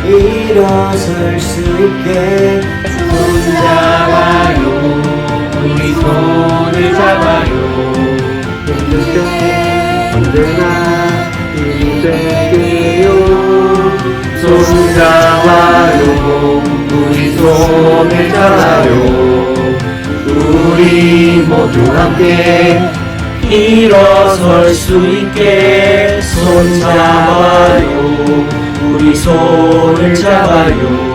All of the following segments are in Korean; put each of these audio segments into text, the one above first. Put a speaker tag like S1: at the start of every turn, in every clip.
S1: 일어설 수 있게 손잡아요. 우리 손을 잡아요. 힘들 때 언제나 힘이 될게요. 손잡아요. 우리 손을 잡아요. 우리 모두 함께 일어설 수 있게 손잡아요. 우리 손을 잡아요.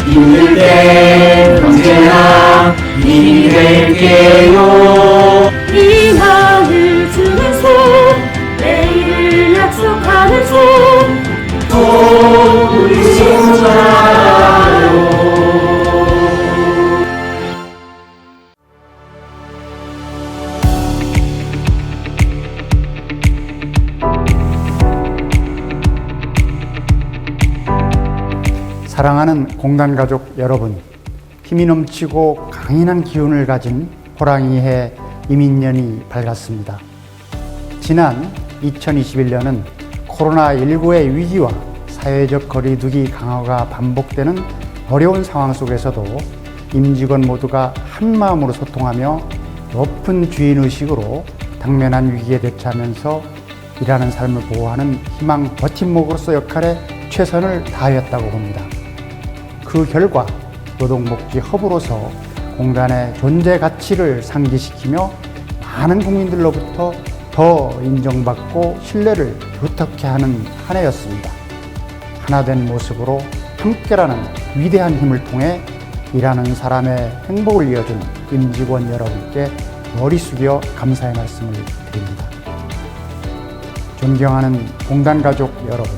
S1: 힘들 때 언제나 힘이 될게요.
S2: 희망을 주는 손, 내일을 약속하는 손,
S1: 우리 손잡아요.
S3: 사랑하는 공단 가족 여러분, 힘이 넘치고 강인한 기운을 가진 호랑이해 이민년이 밝았습니다. 지난 2021년은 코로나19의 위기와 사회적 거리두기 강화가 반복되는 어려운 상황 속에서도 임직원 모두가 한마음으로 소통하며 높은 주인의식으로 당면한 위기에 대처하면서 일하는 삶을 보호하는 희망 버팀목으로서 역할에 최선을 다하였다고 봅니다. 그 결과 노동복지 허브로서 공단의 존재 가치를 상기시키며 많은 국민들로부터 더 인정받고 신뢰를 두텁게 하는 한 해였습니다. 하나된 모습으로 함께라는 위대한 힘을 통해 일하는 사람의 행복을 이어준 임직원 여러분께 머리 숙여 감사의 말씀을 드립니다. 존경하는 공단 가족 여러분,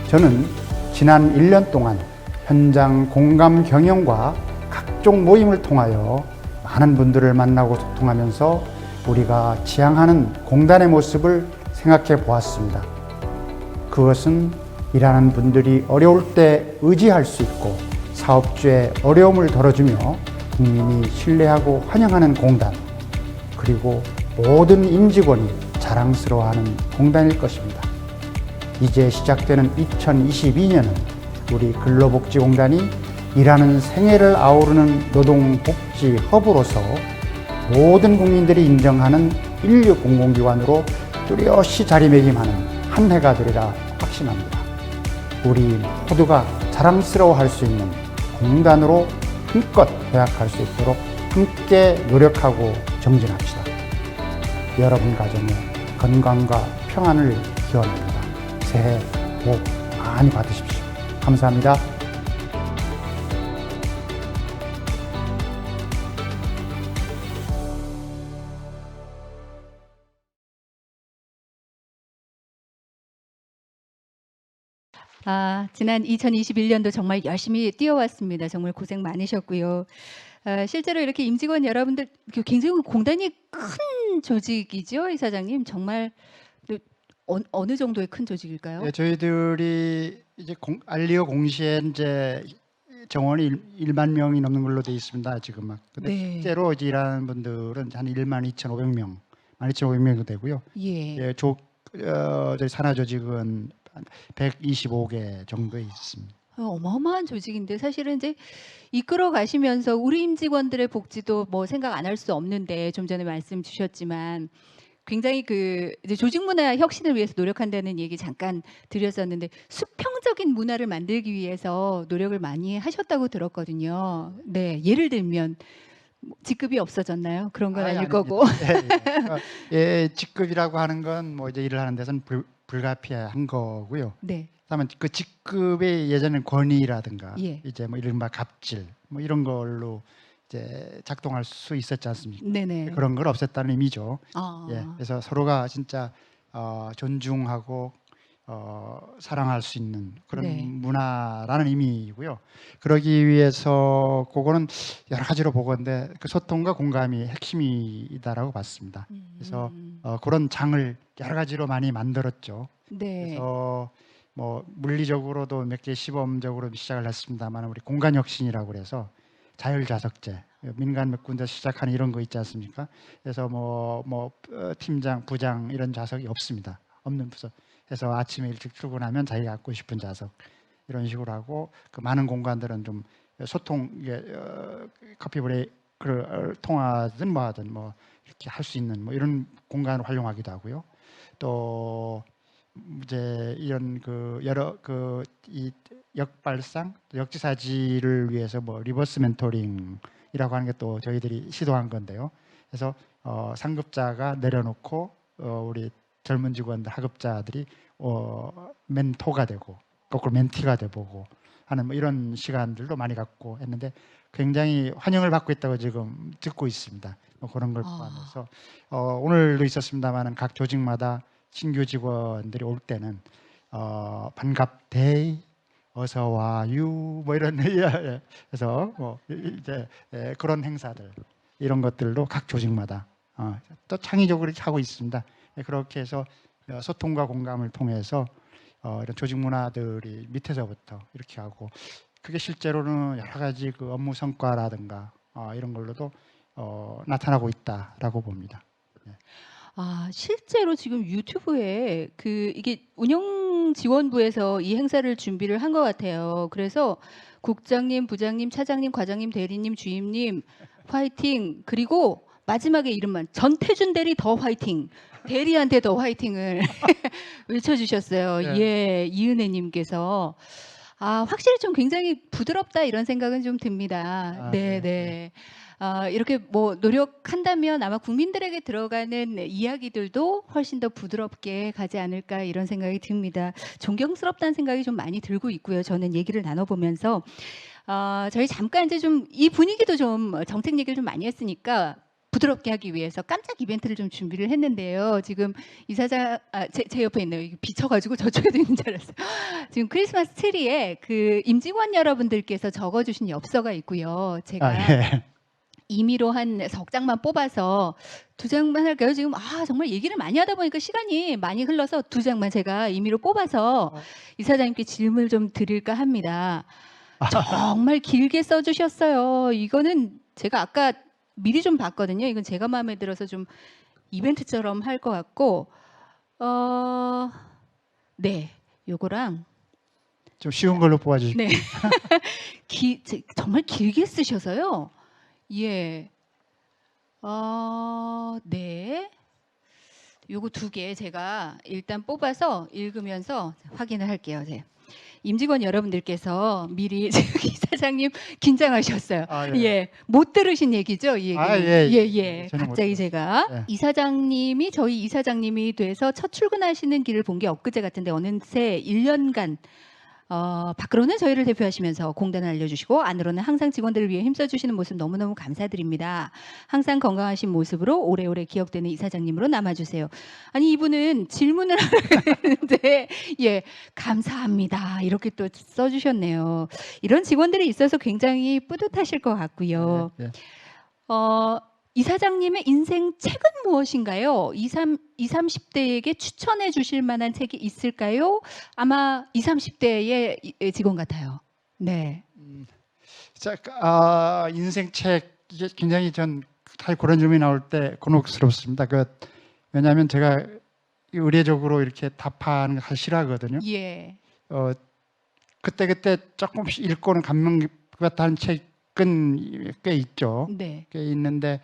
S3: 저는 지난 1년 동안 현장 공감 경영과 각종 모임을 통하여 많은 분들을 만나고 소통하면서 우리가 지향하는 공단의 모습을 생각해 보았습니다. 그것은 일하는 분들이 어려울 때 의지할 수 있고 사업주의 어려움을 덜어주며 국민이 신뢰하고 환영하는 공단, 그리고 모든 임직원이 자랑스러워하는 공단일 것입니다. 이제 시작되는 2022년은 우리 근로복지공단이 일하는 생애를 아우르는 노동복지 허브로서 모든 국민들이 인정하는 인류 공공기관으로 뚜렷이 자리매김하는 한 해가 되리라 확신합니다. 우리 모두가 자랑스러워할 수 있는 공단으로 힘껏 도약할 수 있도록 함께 노력하고 정진합시다. 여러분 가정의 건강과 평안을 기원합니다. 새해 복 많이 받으십시오. 감사합니다.
S2: 지난 2021년도 정말 열심히 뛰어왔습니다. 정말 고생 많으셨고요. 실제로 이렇게 임직원 여러분들 굉장히 공단이 큰 조직이죠, 이사장님. 정말 어느 정도의 큰 조직일까요?
S3: 네, 저희들이 이제 알리오 공시에 이제 정원이 1만 명이 넘는 걸로 되어 있습니다. 지금 막. 근데
S2: 네.
S3: 실제로 이제 일하는 분들은 한 1만 2,500명, 12,500명 되고요.
S2: 예.
S3: 저희 산하 조직은 125개 정도 있습니다.
S2: 어마어마한 조직인데 사실은 이제 이끌어 가시면서 우리 임직원들의 복지도 뭐 생각 안 할 수 없는데 좀 전에 말씀 주셨지만 굉장히 이제 조직 문화 혁신을 위해서 노력한다는 얘기 잠깐 드렸었는데 수평적인 문화를 만들기 위해서 노력을 많이 하셨다고 들었거든요. 네, 예를 들면 직급이 없어졌나요? 그런 건 아닐 거고.
S3: 직급이라고 하는 건 뭐 이제 일을 하는 데서는 불가피한 거고요.
S2: 네.
S3: 다만 그 직급의 예전엔 권위라든가
S2: 예.
S3: 이제 뭐 이른바 갑질 뭐 이런 걸로 이제 작동할 수 있었지 않습니까?
S2: 네네.
S3: 그런 걸 없앴다는 의미죠.
S2: 아.
S3: 예, 그래서 서로가 진짜 존중하고 사랑할 수 있는 그런
S2: 네.
S3: 문화라는 의미이고요. 그러기 위해서 그거는 여러 가지로 보건데 그 소통과 공감이 핵심이다라고 봤습니다. 그래서 그런 장을 여러 가지로 많이 만들었죠.
S2: 네.
S3: 그래서 뭐 물리적으로도 몇 개 시범적으로 시작을 했습니다만 우리 공간혁신이라고 그래서 자율자석제 민간 몇 군데 시작하는 이런 거 있지 않습니까? 그래서 팀장, 부장 이런 좌석이 없습니다. 없는 부서. 그래서 아침에 일찍 출근하면 자기가 갖고 싶은 좌석 이런 식으로 하고 그 많은 공간들은 좀 소통 커피 브레이크를 통하든 뭐 하든 뭐 이렇게 할 수 있는 뭐 이런 공간을 활용하기도 하고요. 또 이제 이런 그 여러 그 이 역발상, 또 역지사지를 위해서 뭐 리버스 멘토링이라고 하는 게 또 저희들이 시도한 건데요. 그래서 상급자가 내려놓고 우리 젊은 직원들, 하급자들이 멘토가 되고 거꾸로 멘티가 돼보고 하는 뭐 이런 시간들도 많이 갖고 했는데 굉장히 환영을 받고 있다고 지금 듣고 있습니다. 뭐 그런 걸 포함해서 오늘도 있었습니다만은 각 조직마다 신규 직원들이 올 때는 반갑데이, 어서 와유 뭐 이런 그래서 뭐 이제 그런 행사들 이런 것들도 각 조직마다 또 창의적으로 이렇게 하고 있습니다. 그렇게 해서 소통과 공감을 통해서 이런 조직 문화들이 밑에서부터 이렇게 하고 그게 실제로는 여러 가지 그 업무 성과라든가 이런 걸로도 나타나고 있다라고 봅니다.
S2: 실제로 지금 유튜브에 이게 운영 지원부에서 이 행사를 준비를 한 것 같아요. 그래서 국장님, 부장님, 차장님, 과장님, 대리님, 주임님 화이팅. 그리고 마지막에 이름만 전태준 대리 더 화이팅. 대리한테 더 화이팅을 외쳐주셨어요. 예, 이은혜님께서 확실히 좀 굉장히 부드럽다 이런 생각은 좀 듭니다. 네, 네. 이렇게 뭐 노력한다면 아마 국민들에게 들어가는 이야기들도 훨씬 더 부드럽게 가지 않을까 이런 생각이 듭니다. 존경스럽다는 생각이 좀 많이 들고 있고요. 저는 얘기를 나눠보면서 저희 잠깐 이제 좀 이 분위기도 좀 정책 얘기를 좀 많이 했으니까 부드럽게 하기 위해서 깜짝 이벤트를 좀 준비를 했는데요. 지금 이사장 제 옆에 있네요. 이게 비쳐가지고 저쪽에도 있는 줄 알았어요. 지금 크리스마스 트리에 그 임직원 여러분들께서 적어주신 엽서가 있고요. 제가 임의로 한 석 장만 뽑아서 2장만 할까요? 지금 정말 얘기를 많이 하다 보니까 시간이 많이 흘러서 2장만 제가 임의로 뽑아서 이사장님께 질문을 좀 드릴까 합니다. 정말 길게 써주셨어요. 이거는 제가 아까 미리 좀 봤거든요. 이건 제가 마음에 들어서 좀 이벤트처럼 할 것 같고, 네, 요거랑
S3: 좀 쉬운 걸로 뽑아주시고.
S2: 네, 정말 길게 쓰셔서요. 예, 네, 요거 2개 제가 일단 뽑아서 읽으면서 확인을 할게요. 네. 임직원 여러분들께서 미리 이사장님 긴장하셨어요. 예, 못 들으신 얘기죠, 이 얘기는. 예. 갑자기 제가 이사장님이 저희 이사장님이 돼서 첫 출근하시는 길을 본 게 엊그제 같은데 어느새 1년간 밖으로는 저희를 대표하시면서 공단을 알려주시고 안으로는 항상 직원들을 위해 힘써주시는 모습 너무너무 감사드립니다. 항상 건강하신 모습으로 오래오래 기억되는 이사장님으로 남아주세요. 아니 이분은 질문을 하는데 예 감사합니다 이렇게 또 써주셨네요. 이런 직원들이 있어서 굉장히 뿌듯하실 것 같고요. 이사장님의 인생 책은 무엇인가요? 20, 30대에게 추천해 주실 만한 책이 있을까요? 아마 20, 30대의 직원 같아요. 네.
S3: 인생 책 이게 굉장히 전 사실 그런 질문이 나올 때 곤혹스럽습니다. 왜냐하면 제가 의례적으로 이렇게 답하는 거 사실 싫어하거든요.
S2: 예.
S3: 그때 조금씩 읽고는 감명 깊었다는 책은 꽤 있죠.
S2: 네.
S3: 꽤 있는데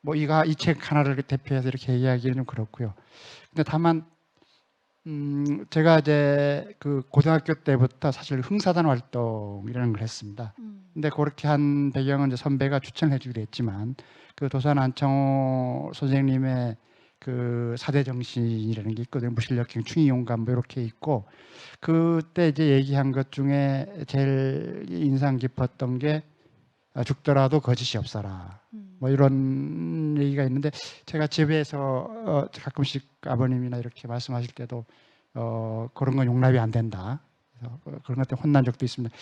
S3: 뭐 이 책 하나를 대표해서 이렇게 이야기하기는 좀 그렇고요. 근데 다만 제가 이제 그 고등학교 때부터 사실 흥사단 활동이라는 걸 했습니다. 근데 그렇게 한 배경은 이제 선배가 추천해 주기로 했지만 그 도산 안창호 선생님의 그 사대 정신이라는 게 있거든요. 무실력행, 충의용감 뭐 이렇게 있고 그때 이제 얘기한 것 중에 제일 인상 깊었던 게 죽더라도 거짓이 없어라. 뭐 이런 얘기가 있는데 제가 집에서 가끔씩 아버님이나 이렇게 말씀하실 때도 그런 건 용납이 안 된다. 그래서 그런 것 때문에 혼난 적도 있습니다.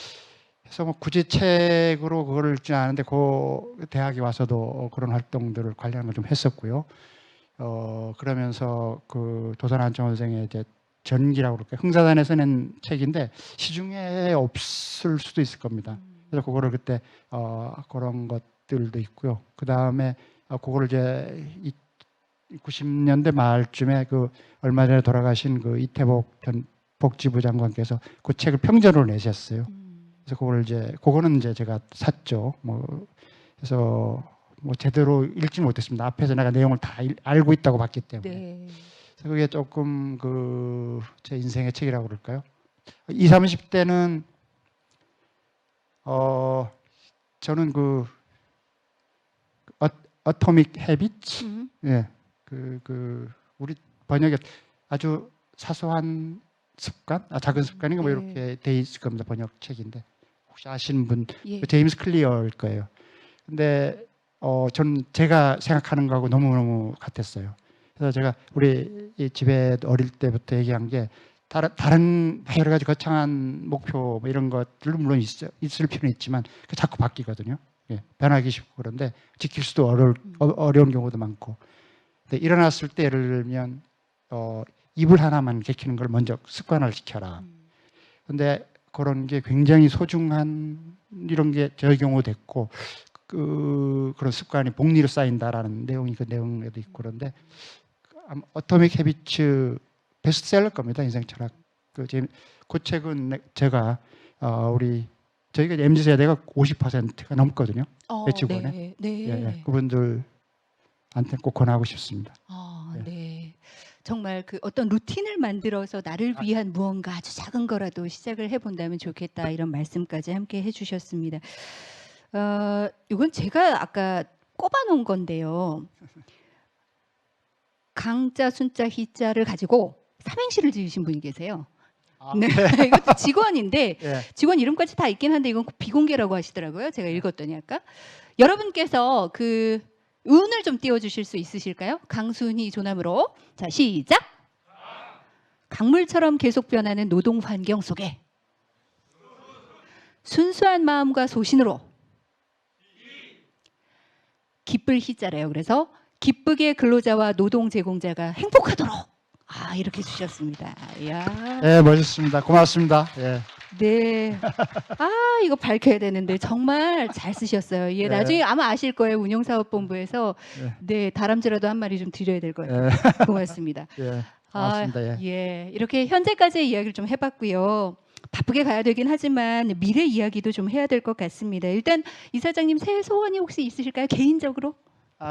S3: 그래서 뭐 굳이 책으로 그걸 읽지 않은데 그 대학에 와서도 그런 활동들을 관리하는 걸 좀 했었고요. 그러면서 그 도산 안창호 선생의 이제 전기라고 그럴까요? 흥사단에서 낸 책인데 시중에 없을 수도 있을 겁니다. 그래서 그거를 그때 그런 것들도 있고요. 그 다음에 그거를 이제 90년대 말쯤에 그 얼마 전에 돌아가신 그 이태복 전 복지부 장관께서 그 책을 평전으로 내셨어요. 그래서 그거는 이제 제가 샀죠. 그래서 제대로 읽지 못했습니다. 앞에서 내가 내용을 다 알고 있다고 봤기 때문에.
S2: 네.
S3: 그래서 그게 조금 제 인생의 책이라고 그럴까요? 20, 30대는 저는 어토믹 헤비츠, 예, 우리 번역에 아주 사소한 습관, 작은 습관인가
S2: 네.
S3: 이렇게 돼 있을 겁니다. 번역 책인데 혹시 아시는 분
S2: 예.
S3: 제임스 클리어일 거예요. 근데 저는 제가 생각하는 거하고 너무너무 같았어요. 그래서 제가 우리 이 집에 어릴 때부터 얘기한 게 다른 여러 가지 거창한 목표 이런 것들도 물론 있을 필요는 있지만 자꾸 바뀌거든요. 예, 변하기 쉽고 그런데 지킬 수도 어려운 경우도 많고. 근데 일어났을 때 예를 들면 이불 하나만 개키는 걸 먼저 습관을 시켜라. 근데 그런 게 굉장히 소중한 이런 게 저의 경우 됐고 그런 습관이 복리로 쌓인다라는 내용이 그 내용에도 있고 그런데 어토믹 헤비츠 베스트셀러 겁니다. 인생 철학. 그 책은 제가 저희가 MZ 세대가 50%가 넘거든요. 배치권에.
S2: 네. 네.
S3: 예, 그분들한테 꼭 권하고 싶습니다.
S2: 네. 정말 그 어떤 루틴을 만들어서 나를 위한 무언가 아주 작은 거라도 시작을 해본다면 좋겠다 이런 말씀까지 함께 해주셨습니다. 이건 제가 아까 꼽아놓은 건데요. 강자, 순자, 희자를 가지고 삼행시를 지으신 분이 계세요. 네, 이것도 직원인데
S3: 예.
S2: 직원 이름까지 다 있긴 한데 이건 비공개라고 하시더라고요. 제가 읽었더니 아까 여러분께서 그 운을 좀 띄워주실 수 있으실까요? 강순희 조남으로 자 시작. 강물처럼 계속 변하는 노동 환경 속에 순수한 마음과 소신으로 기쁠 희자래요. 그래서 기쁘게 근로자와 노동 제공자가 행복하도록 이렇게 주셨습니다. 이야.
S3: 예, 멋있습니다. 고맙습니다. 예.
S2: 네. 이거 밝혀야 되는데 정말 잘 쓰셨어요. 예,
S3: 네.
S2: 나중에 아마 아실 거예요. 운영사업본부에서 네, 다람쥐라도 한 마리 좀 드려야 될 거예요. 고맙습니다.
S3: 예. 고맙습니다. 예.
S2: 예, 이렇게 현재까지의 이야기를 좀 해봤고요. 바쁘게 가야 되긴 하지만 미래 이야기도 좀 해야 될 것 같습니다. 일단 이사장님 새해 소원이 혹시 있으실까요? 개인적으로?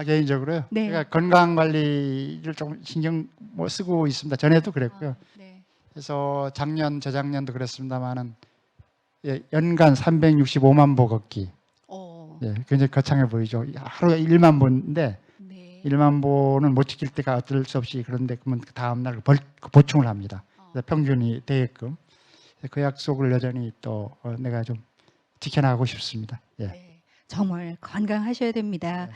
S3: 개인적으로요.
S2: 네.
S3: 제가 건강 관리를 조금 신경 쓰고 있습니다. 전에도 그랬고요.
S2: 네.
S3: 그래서 재작년도 그랬습니다만은 연간 365만 보 걷기. 예, 굉장히 거창해 보이죠. 하루에 1만 보인데
S2: 네.
S3: 1만 보는 못 지킬 때가 어쩔 수 없이 그런데 그러면 그 다음 날 보충을 합니다. 그래서 평균이 되게끔 그 약속을 여전히 또 내가 좀 지켜나가고 싶습니다. 예.
S2: 네, 정말 건강하셔야 됩니다.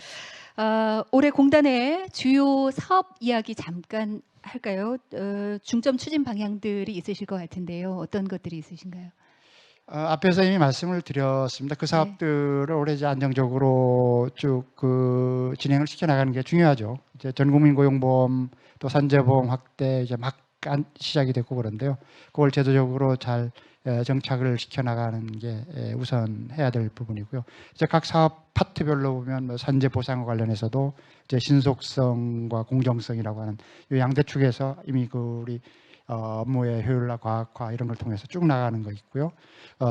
S2: 올해 공단의 주요 사업 이야기 잠깐 할까요? 중점 추진 방향들이 있으실 것 같은데요. 어떤 것들이 있으신가요?
S3: 앞에서 이미 말씀을 드렸습니다. 그 사업들을 올해 이제 안정적으로 쭉 진행을 시켜나가는 게 중요하죠. 이제 전국민 고용보험 또 산재보험 확대 이제 막 시작이 됐고 그런데요. 그걸 제도적으로 잘 정착을 시켜나가는 게 우선 해야 될 부분이고요. 이제 각 사업 파트별로 보면 산재 보상과 관련해서도 이제 신속성과 공정성이라고 하는 이 양대 축에서 이미 우리 업무의 효율화, 과학화 이런 걸 통해서 쭉 나가는 거 있고요.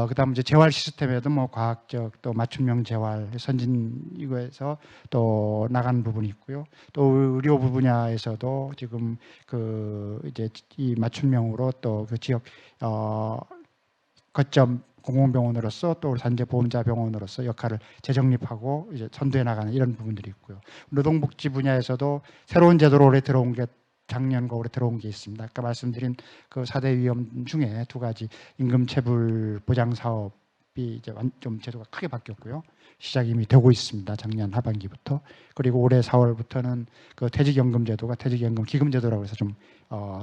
S3: 그다음 이제 재활 시스템에도 과학적 또 맞춤형 재활 선진 이거에서 또 나가는 부분이 있고요. 또 의료 분야에서도 지금 이제 이 맞춤형으로 또 그 지역 거점 공공병원으로서 또 산재보험자 병원으로서 역할을 재정립하고 이제 선도해 나가는 이런 부분들이 있고요. 노동복지 분야에서도 새로운 제도로 올해 들어온 게 작년과 올해 들어온 게 있습니다. 아까 말씀드린 그 4대 위험 중에 두 가지 임금체불 보장 사업이 이제 좀 제도가 크게 바뀌었고요. 시작이 이미 되고 있습니다. 작년 하반기부터. 그리고 올해 4월부터는 그 퇴직연금 제도가 퇴직연금 기금 제도라고 해서 좀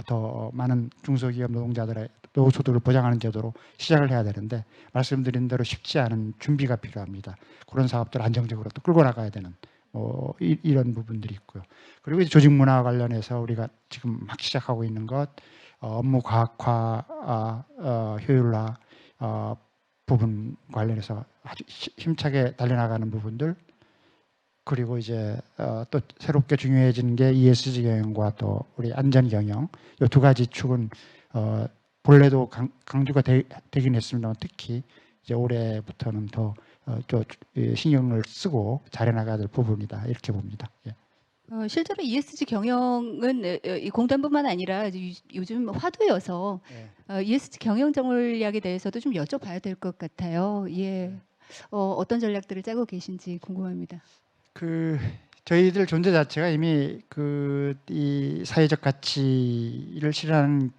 S3: 더 많은 중소기업 노동자들의 노후소득을 보장하는 제도로 시작을 해야 되는데 말씀드린 대로 쉽지 않은 준비가 필요합니다. 그런 사업들 안정적으로 또 끌고 나가야 되는 이런 부분들이 있고요. 그리고 이제 조직 문화 관련해서 우리가 지금 막 시작하고 있는 것 업무 과학화, 효율화 부분 관련해서 아주 힘차게 달려나가는 부분들 그리고 이제 또 새롭게 중요해지는 게 ESG 경영과 또 우리 안전 경영 이 두 가지 축은 본래도 강조가 되긴 했습니다만 특히 이제 올해부터는 더 신경을 쓰고 잘해 나가야 될 부분이다 이렇게 봅니다. 예.
S2: 실제로 ESG 경영은 이 공단뿐만 아니라 요즘 화두여서
S3: 예.
S2: ESG 경영 전략에 대해서도 좀 여쭤봐야 될 것 같아요. 예. 어떤 전략들을 짜고 계신지 궁금합니다.
S3: 저희들 존재 자체가 이미 이 사회적 가치를 실현하는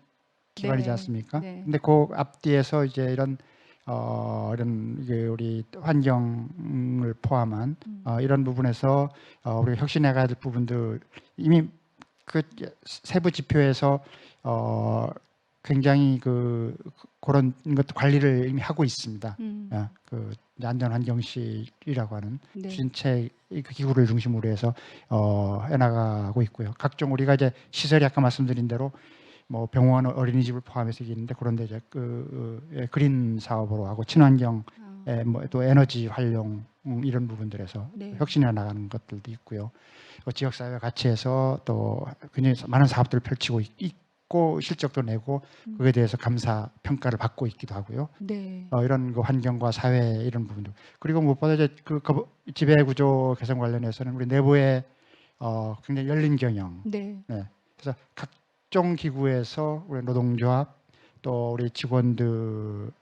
S3: 기관이지
S2: 네.
S3: 않습니까?
S2: 네.
S3: 근데 그 앞뒤에서 이제 이런 이게 우리 환경을 포함한 이런 부분에서 우리가 혁신해 가야 될 부분들 이미 그 세부 지표에서 굉장히 그런 것 관리를 이미 하고 있습니다. 안전환경실이라고 하는
S2: 네.
S3: 신체 기구를 중심으로 해서 해나가고 있고요. 각종 우리가 이제 시설이 아까 말씀드린 대로 뭐 병원, 어린이집을 포함해서 있는데 그런데 이제 그린 사업으로 하고 친환경, 또 에너지 활용 이런 부분들에서
S2: 네.
S3: 혁신해 나가는 것들도 있고요. 지역사회와 같이 해서 또 굉장히 많은 사업들을 펼치고 있고 실적도 내고 그에 대해서 감사 평가를 받고 있기도 하고요.
S2: 네.
S3: 이런 환경과 사회 이런 부분들 그리고 무엇보다 이제 지배 구조 개선 관련해서는 우리 내부에 굉장히 열린 경영.
S2: 네.
S3: 그래서 각종 기구에서 우리 노동조합 또 우리 직원들이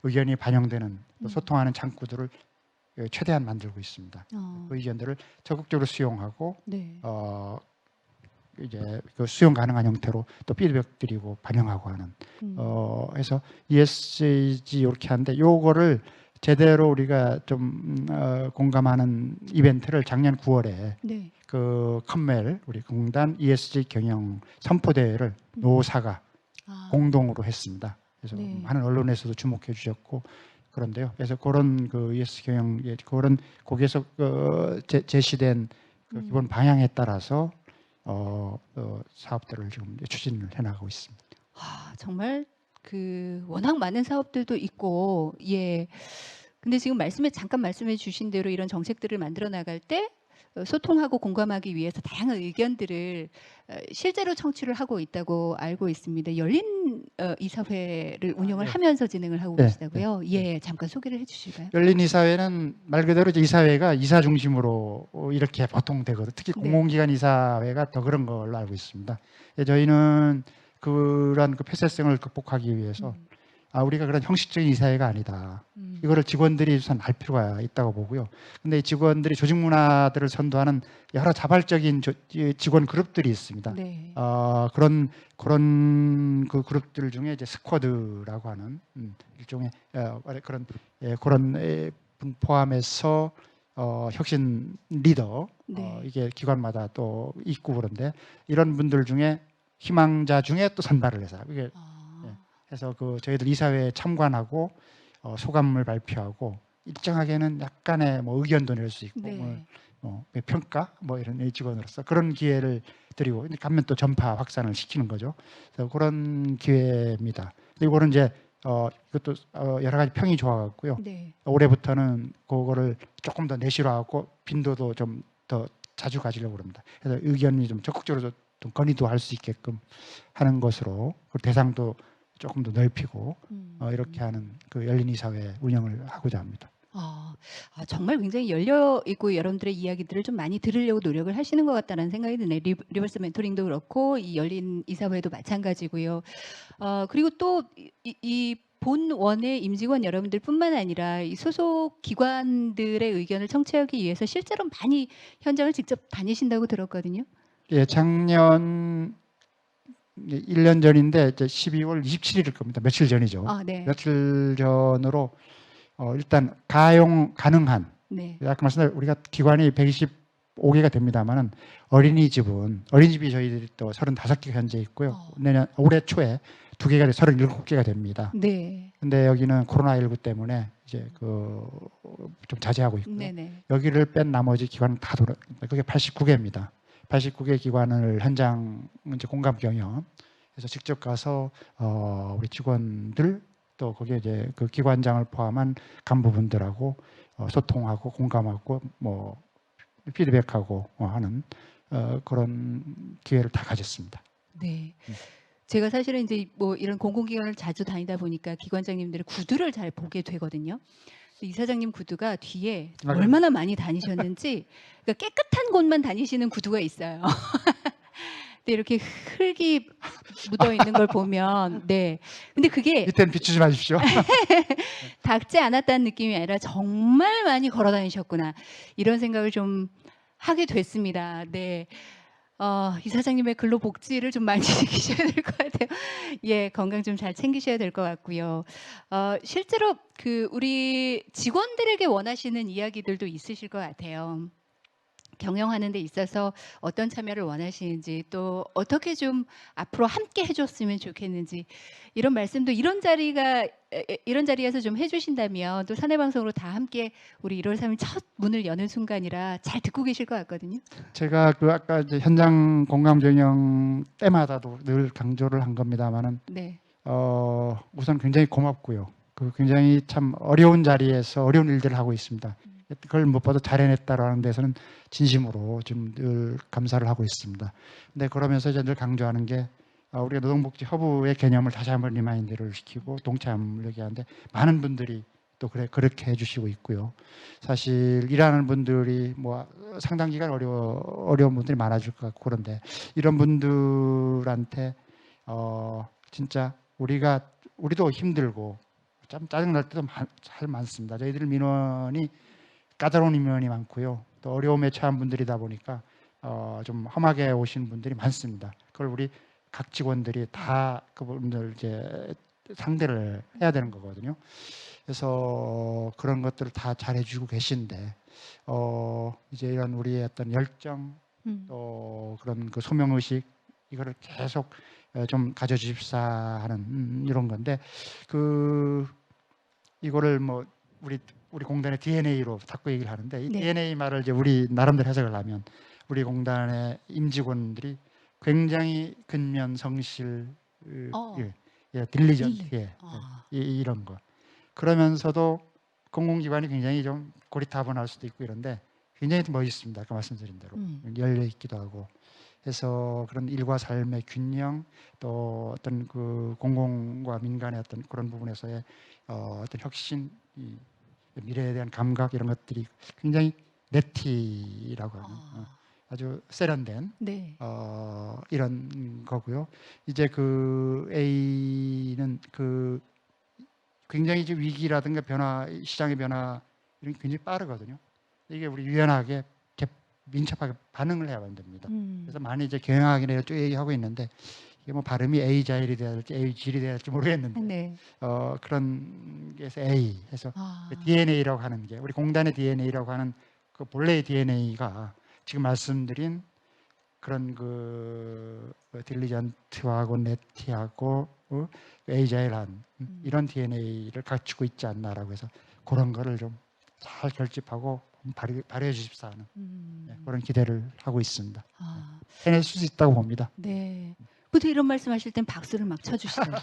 S3: 의견이 반영되는 또 소통하는 창구들을 최대한 만들고 있습니다. 그 의견들을 적극적으로 수용하고
S2: 네.
S3: 이제 수용 가능한 형태로 또 피드백 드리고 반영하고 하는 해서 ESG 이렇게 하는데 요거를 제대로 우리가 좀 공감하는 이벤트를 작년 9월에
S2: 네.
S3: 컴멜 우리 공단 ESG 경영 선포대회를 노사가 공동으로 했습니다. 그래서
S2: 네.
S3: 많은 언론에서도 주목해 주셨고 그런데요. 그래서 그런 ESG 경영 그런 거기에서 제시된 기본 방향에 따라서 사업들을 지금 추진을 해나가고 있습니다.
S2: 정말 워낙 많은 사업들도 있고 예. 근데 지금 잠깐 말씀해 주신 대로 이런 정책들을 만들어 나갈 때 소통하고 공감하기 위해서 다양한 의견들을 실제로 청취를 하고 있다고 알고 있습니다. 열린 이사회를 운영을
S3: 네.
S2: 하면서 진행을 하고
S3: 네.
S2: 계시다고요? 예, 잠깐 소개를 해주실까요?
S3: 열린 이사회는 말 그대로 이제 이사회가 이사 중심으로 이렇게 보통 되거든요. 특히
S2: 네.
S3: 공공기관 이사회가 더 그런 걸로 알고 있습니다. 저희는 그런 폐쇄성을 극복하기 위해서 우리가 그런 형식적인 이사회가 아니다. 이거를 직원들이 우선 알 필요가 있다고 보고요. 근데 이 직원들이 조직 문화들을 선도하는 여러 자발적인 직원 그룹들이 있습니다.
S2: 네.
S3: 그런 그 그룹들 중에 이제 스쿼드라고 하는 일종의 그런 분 포함해서 혁신 리더
S2: 네.
S3: 이게 기관마다 또 있고 그런데 이런 분들 중에 희망자 중에 또 선발을 해서 이게 해서 저희들 이사회에 참관하고 소감을 발표하고 일정하게는 약간의 의견도 낼 수 있고
S2: 네.
S3: 평가 이런 직원으로서 그런 기회를 드리고 가면 또 전파 확산을 시키는 거죠. 그래서 그런 기회입니다. 이거는 이제 이것도 여러 가지 평이 좋아갖고요.
S2: 네.
S3: 올해부터는 그거를 조금 더 내실화하고 빈도도 좀 더 자주 가지려고 합니다. 그래서 의견이 좀 적극적으로 좀 건의도 할 수 있게끔 하는 것으로 대상도 조금 더 넓히고 이렇게 하는 열린 이사회 운영을 하고자 합니다.
S2: 정말 굉장히 열려 있고 여러분들의 이야기들을 좀 많이 들으려고 노력을 하시는 것 같다는 생각이 드네요. 리버스 멘토링도 그렇고 이 열린 이사회도 마찬가지고요. 그리고 또 이 본원의 임직원 여러분들뿐만 아니라 이 소속 기관들의 의견을 청취하기 위해서 실제로 많이 현장을 직접 다니신다고 들었거든요.
S3: 예, 작년 1년 전인데 이제 12월 27일일 겁니다. 며칠 전이죠.
S2: 네.
S3: 며칠 전으로 일단 가능한
S2: 네.
S3: 아까 말씀드린 우리가 기관이 125개가 됩니다만은 어린이집이 저희들이 또 35개가 현재 있고요. 올해 초에 2개가 37개가 됩니다.
S2: 네.
S3: 근데 여기는 코로나19 때문에 이제 좀 자제하고 있고요.
S2: 네네.
S3: 여기를 뺀 나머지 기관은 다 그게 89개입니다. 89개 기관을 현장 이제 공감 경영해서 직접 가서 우리 직원들 또 거기에 이제 그 기관장을 포함한 간부분들하고 소통하고 공감하고 피드백하고 하는 그런 기회를 다 가졌습니다.
S2: 네. 제가 사실은 이제 뭐 이런 공공기관을 자주 다니다 보니까 기관장님들의 구두를 잘 보게 되거든요. 이사장님 구두가 뒤에
S3: 아, 그래요?
S2: 얼마나 많이 다니셨는지 그러니까 깨끗한 곳만 다니시는 구두가 있어요. 근데 이렇게 흙이 묻어 있는 걸 보면 네. 근데 그게
S3: 이때는 비추지 마십시오.
S2: 닦지 않았다는 느낌이 아니라 정말 많이 걸어 다니셨구나. 이런 생각을 좀 하게 됐습니다. 네. 이사장님의 근로복지를 좀 많이 지키셔야 될 것 같아요. 예, 건강 좀 잘 챙기셔야 될 것 같고요. 실제로 그 우리 직원들에게 원하시는 이야기들도 있으실 것 같아요. 경영하는 데 있어서 어떤 참여를 원하시는지 또 어떻게 좀 앞으로 함께 해줬으면 좋겠는지 이런 말씀도 이런 자리에서 좀 해주신다면 또 사내방송으로 다 함께 우리 1월 3일 첫 문을 여는 순간이라 잘 듣고 계실 것 같거든요.
S3: 제가 그 아까 이제 현장 공감 경영 때마다도 늘 강조를 한 겁니다만은
S2: 네.
S3: 우선 굉장히 고맙고요. 그 굉장히 참 어려운 자리에서 어려운 일들을 하고 있습니다. 그걸 무엇보다 잘 해냈다라는 데서는 진심으로 좀 늘 감사를 하고 있습니다. 근데 그러면서 이제 늘 강조하는 게 우리가 노동복지 허브의 개념을 다시 한번 리마인드를 시키고 동참을 얘기하는데 많은 분들이 또 그렇게 해주시고 있고요. 사실 일하는 분들이 뭐 상당 기간 어려운 분들이 많아질 것 같고 그런데 이런 분들한테 진짜 우리도 힘들고 참 짜증날 때도 잘 많습니다. 저희들 민원이 까다로운 민원이 많고요. 또 어려움에 처한 분들이다 보니까 좀 험하게 오시는 분들이 많습니다. 그걸 우리 각 직원들이 다 그분들 이제 상대를 해야 되는 거거든요. 그래서 그런 것들을 다 잘해주고 계신데 이제 이런 우리의 어떤 열정 또 그런 그 소명 의식 이거를 계속 좀 가져주십사 하는 이런 건데 이거를 뭐 우리 공단의 DNA로 자꾸 얘기를 하는데 이
S2: 네.
S3: DNA 말을 이제 우리 나름대로 해석을 하면 우리 공단의 임직원들이 굉장히 근면 성실 딜리전트 이런 거 그러면서도 공공기관이 굉장히 좀 고리타분할 수도 있고 이런데 굉장히 멋있습니다. 아까 말씀드린 대로 열려 있기도 하고 해서 그런 일과 삶의 균형 또 어떤 그 공공과 민간의 어떤 그런 부분에서의 어떤 혁신 미래에 대한 감각 이런 것들이 굉장히 네티라고 하는 아주 세련된
S2: 네.
S3: 이런 거고요. 이제 그 A는 그 굉장히 이제 위기라든가 변화, 시장의 변화 이런 게 굉장히 빠르거든요. 이게 우리 유연하게 민첩하게 반응을 해야 됩니다. 그래서 많이 이제 경영학에 대해서 쭉 얘기하고 있는데 이게 뭐 발음이 A자일이 돼야 될지 A질이 돼야 될지 모르겠는데
S2: 네.
S3: 그런 게서 A 해서 DNA라고 하는 게 우리 공단의 DNA라고 하는 그 본래의 DNA가 지금 말씀드린 그런 그 딜리전트하고 네티하고 에이자일한 이런 DNA를 갖추고 있지 않나라고 해서 그런 거를 좀 잘 결집하고 발휘해 주십사 하는 그런 기대를 하고 있습니다. 해낼 수 있다고 봅니다.
S2: 네. 보통 이런 말씀하실 땐 박수를 막 쳐주시더라고요.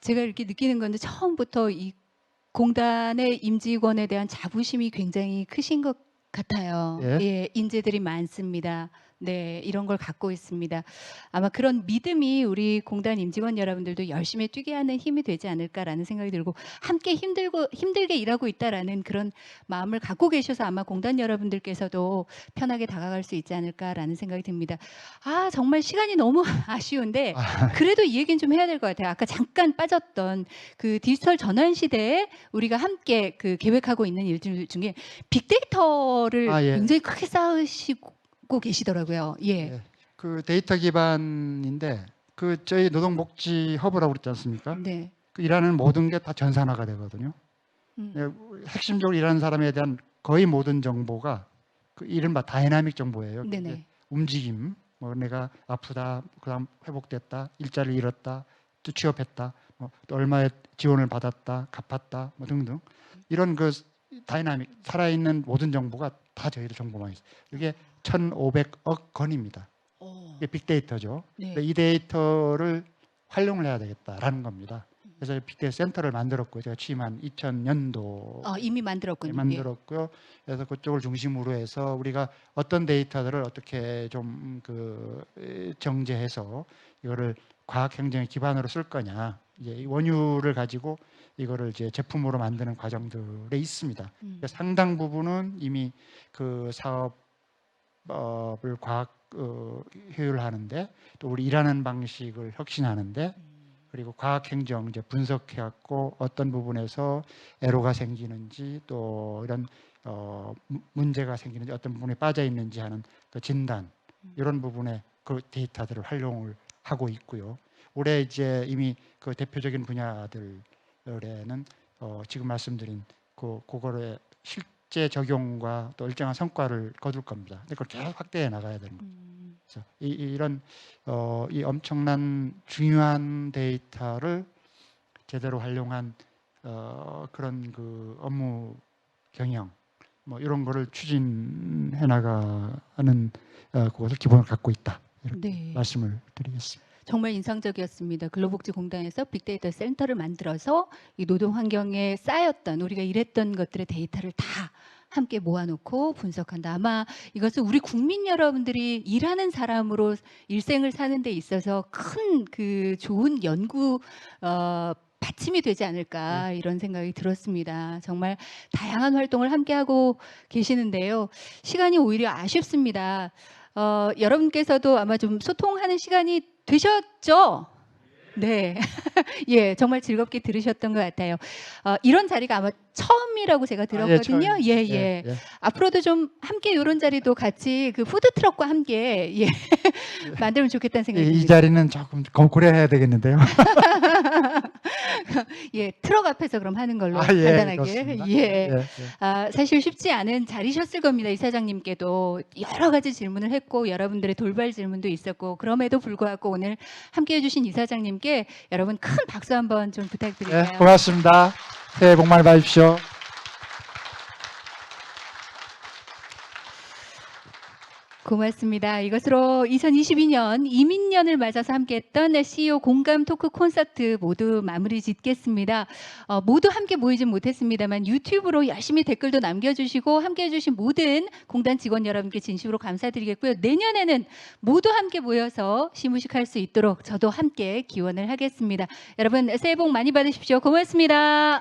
S2: 제가 이렇게 느끼는 건데 처음부터 이 공단의 임직원에 대한 자부심이 굉장히 크신 것 같아요.
S3: 예.
S2: 인재들이 많습니다. 네, 이런 걸 갖고 있습니다. 아마 그런 믿음이 우리 공단 임직원 여러분들도 열심히 뛰게 하는 힘이 되지 않을까라는 생각이 들고 함께 힘들게 일하고 있다라는 그런 마음을 갖고 계셔서 아마 공단 여러분들께서도 편하게 다가갈 수 있지 않을까라는 생각이 듭니다. 정말 시간이 너무 아쉬운데 그래도 이 얘기는 좀 해야 될 것 같아요. 아까 잠깐 빠졌던 그 디지털 전환 시대에 우리가 함께 그 계획하고 있는 일들 중에 빅데이터를
S3: 예.
S2: 굉장히 크게 쌓으시고 계시더라고요. 예.
S3: 그 데이터 기반인데 그 저희 노동복지 허브라고 그랬지 않습니까?
S2: 네.
S3: 그 일하는 모든 게 다 전산화가 되거든요. 핵심적으로 일하는 사람에 대한 거의 모든 정보가 그 이른바 다이나믹 정보예요.
S2: 네네.
S3: 움직임, 뭐 내가 아프다, 그다음 회복됐다, 일자리를 잃었다, 또 취업했다, 또 얼마의 지원을 받았다, 갚았다, 뭐 등등 이런 그 다이나믹 살아있는 모든 정보가 다 저희들 정보만 있어요. 이게 1,500억 건입니다. 이게 빅데이터죠.
S2: 네.
S3: 이 데이터를 활용을 해야 되겠다라는 겁니다. 그래서 빅데이터 센터를 만들었고요. 제가 취임한 2000년도
S2: 이미 만들었군요. 예.
S3: 만들었고요. 그래서 그쪽을 중심으로 해서 우리가 어떤 데이터들을 어떻게 좀 정제해서 이거를 과학 행정의 기반으로 쓸 거냐. 이제 이 원유를 가지고 이거를 이제 제품으로 만드는 과정들에 있습니다. 그러니까 상당 부분은 이미 그 사업을 과학 효율하는데 또 우리 일하는 방식을 혁신하는데 그리고 과학 행정 이제 분석해 갖고 어떤 부분에서 애로가 생기는지 또 이런 문제가 생기는지 어떤 부분에 빠져 있는지 하는 그 진단 이런 부분에 그 데이터들을 활용을 하고 있고요. 올해 이제 이미 그 대표적인 분야들에는 지금 말씀드린 그거를 실제 적용과 또 일정한 성과를 거둘 겁니다. 근데 그걸 계속 확대해 나가야 되는 거죠. 그래서 이런 이 엄청난 중요한 데이터를 제대로 활용한 그런 그 업무 경영 뭐 이런 거를 추진해 나가는 그것을 기본으로 갖고 있다. 이렇게
S2: 네.
S3: 말씀을 드리겠습니다.
S2: 정말 인상적이었습니다. 근로복지공단에서 빅데이터 센터를 만들어서 이 노동 환경에 쌓였던 우리가 일했던 것들의 데이터를 다 함께 모아놓고 분석한다. 아마 이것은 우리 국민 여러분들이 일하는 사람으로 일생을 사는 데 있어서 큰 그 좋은 연구 받침이 되지 않을까 이런 생각이 들었습니다. 정말 다양한 활동을 함께 하고 계시는데요. 시간이 오히려 아쉽습니다. 여러분께서도 아마 좀 소통하는 시간이 되셨죠? 네. 예, 정말 즐겁게 들으셨던 것 같아요. 이런 자리가 아마 처음이라고 제가 들었거든요. 예, 예. 앞으로도 좀 함께 이런 자리도 같이 그 푸드트럭과 함께 예, 만들면 좋겠다는 생각이
S3: 이
S2: 듭니다.
S3: 자리는 조금 고려해야 되겠는데요.
S2: 예, 트럭 앞에서 그럼 하는 걸로
S3: 예,
S2: 간단하게.
S3: 좋습니다.
S2: 예.
S3: 예.
S2: 사실 쉽지 않은 자리셨을 겁니다. 이사장님께도 여러 가지 질문을 했고 여러분들의 돌발 질문도 있었고 그럼에도 불구하고 오늘 함께해 주신 이사장님께 여러분 큰 박수 한번 좀 부탁드릴게요.
S3: 예, 고맙습니다. 새해 복 많이 받으십시오.
S2: 고맙습니다. 이것으로 2022년 이민년을 맞아서 함께했던 CEO 공감 토크 콘서트 모두 마무리 짓겠습니다. 모두 함께 모이진 못했습니다만 유튜브로 열심히 댓글도 남겨주시고 함께해주신 모든 공단 직원 여러분께 진심으로 감사드리겠고요. 내년에는 모두 함께 모여서 시무식할 수 있도록 저도 함께 기원을 하겠습니다. 여러분 새해 복 많이 받으십시오. 고맙습니다.